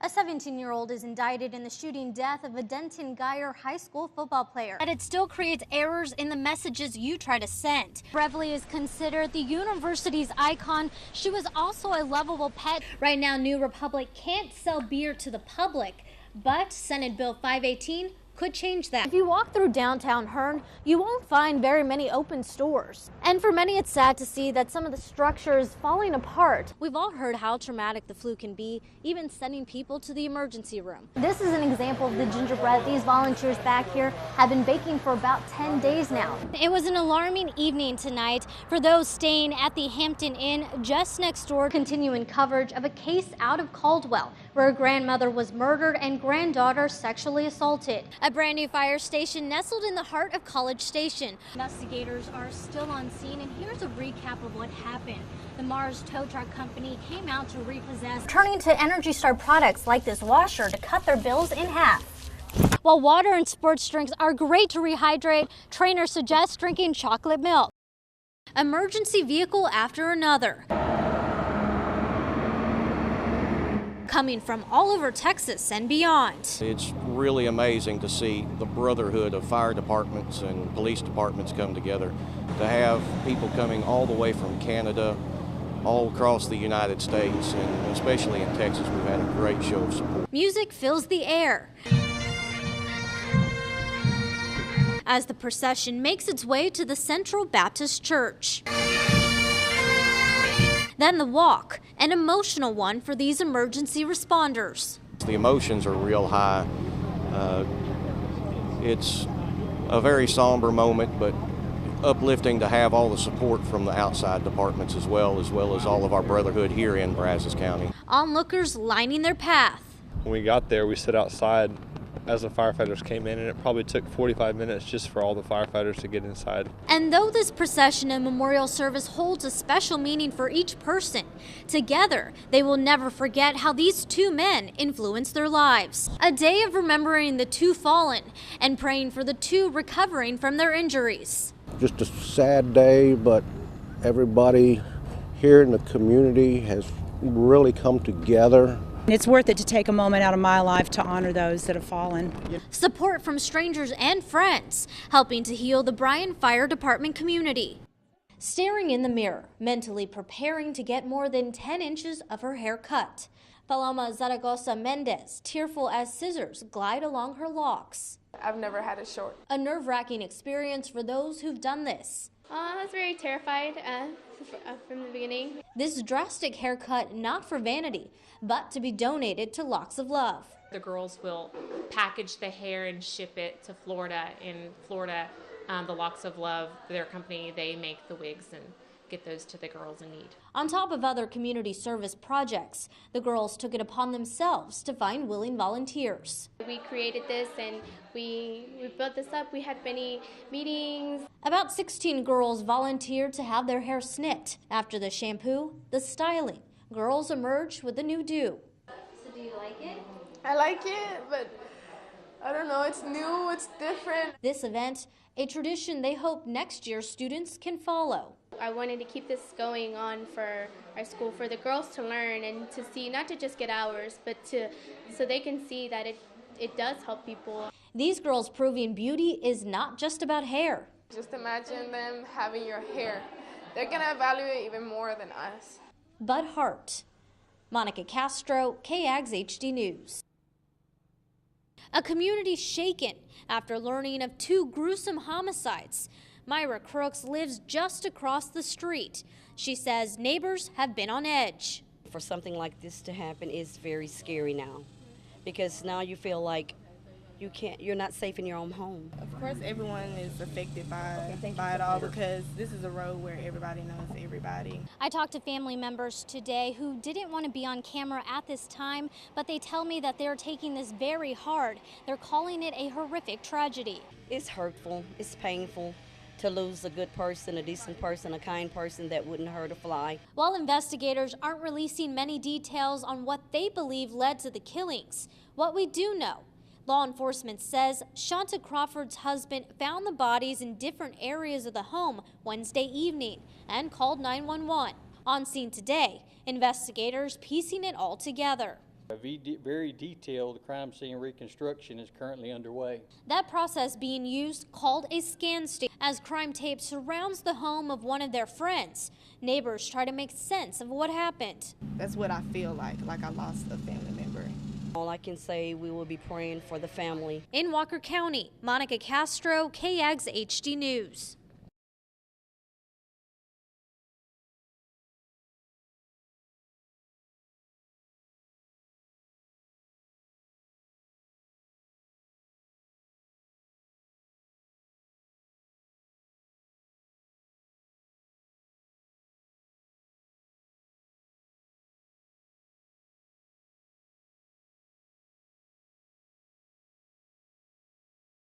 A 17-year-old is indicted in the shooting death of a Denton Guyer High School football player. But it still creates errors in the messages you try to send. Beverly is considered the university's icon. She was also a lovable pet. Right now, New Republic can't sell beer to the public, but Senate Bill 518 could change that. If you walk through downtown Hearn, you won't find very many open stores. And for many, it's sad to see that some of the structure is falling apart. We've all heard how traumatic the flu can be, even sending people to the emergency room. This is an example of the gingerbread these volunteers back here have been baking for about 10 days now. It was an alarming evening tonight for those staying at the Hampton Inn just next door. Continuing coverage of a case out of Caldwell where a grandmother was murdered and granddaughter sexually assaulted. A brand new fire station nestled in the heart of College Station. Investigators are still on scene, and here's a recap of what happened. The Mars tow truck company came out to repossess, turning to Energy Star products like this washer to cut their bills in half. While water and sports drinks are great to rehydrate, trainers suggest drinking chocolate milk. Emergency vehicle after another, coming from all over Texas and beyond. It's really amazing to see the brotherhood of fire departments and police departments come together, to have people coming all the way from Canada, all across the United States, and especially in Texas. We've had a great show of support. Music fills the air as the procession makes its way to the Central Baptist Church. Then the walk, an emotional one for these emergency responders. The emotions are real high. It's a very somber moment, but uplifting to have all the support from the outside departments as well as all of our brotherhood here in Brazos County. Onlookers lining their path. When we got there, we stood outside as the firefighters came in, and it probably took 45 minutes just for all the firefighters to get inside. And though this procession and memorial service holds a special meaning for each person, together they will never forget how these two men influenced their lives. A day of remembering the two fallen and praying for the two recovering from their injuries. Just a sad day, but everybody here in the community has really come together. It's worth it to take a moment out of my life to honor those that have fallen. Support from strangers and friends, helping to heal the Bryan Fire Department community. Staring in the mirror, mentally preparing to get more than 10 inches of her hair cut. Paloma Zaragoza Mendez, tearful as scissors glide along her locks. I've never had it short. A nerve-wracking experience for those who've done this. I was very terrified from the beginning. This drastic haircut not for vanity, but to be donated to Locks of Love. The girls will package the hair and ship it to Florida. In Florida, the Locks of Love, their company, they make the wigs and get those to the girls in need. On top of other community service projects, the girls took it upon themselves to find willing volunteers. We created this and we built this up. We had many meetings. About 16 girls volunteered to have their hair snipped. After the shampoo, the styling, girls emerged with a new do. So do you like it? I like it, but I don't know, it's new, it's different. This event, a tradition they hope next year students can follow. I wanted to keep this going on for our school, for the girls to learn and to see, not to just get hours, but so they can see that it does help people. These girls proving beauty is not just about hair. Just imagine them having your hair. They're gonna evaluate even more than us. But heart. Monica Castro, KAGS HD News. A community shaken after learning of two gruesome homicides. Myra Crooks lives just across the street. She says neighbors have been on edge. For something like this to happen is very scary now, because now you feel like you're not safe in your own home. Of course, everyone is affected by it all, because this is a road where everybody knows everybody. I talked to family members today who didn't want to be on camera at this time, but they tell me that they're taking this very hard. They're calling it a horrific tragedy. It's hurtful, it's painful to lose a good person, a decent person, a kind person that wouldn't hurt a fly. While investigators aren't releasing many details on what they believe led to the killings, what we do know, law enforcement says Shanta Crawford's husband found the bodies in different areas of the home Wednesday evening and called 911. On scene today, investigators piecing it all together. A very detailed crime scene reconstruction is currently underway. That process being used called a scan stage as crime tape surrounds the home of one of their friends. Neighbors try to make sense of what happened. That's what I feel like I lost a family member. All I can say, we will be praying for the family. In Walker County, Monica Castro, KAGS HD News.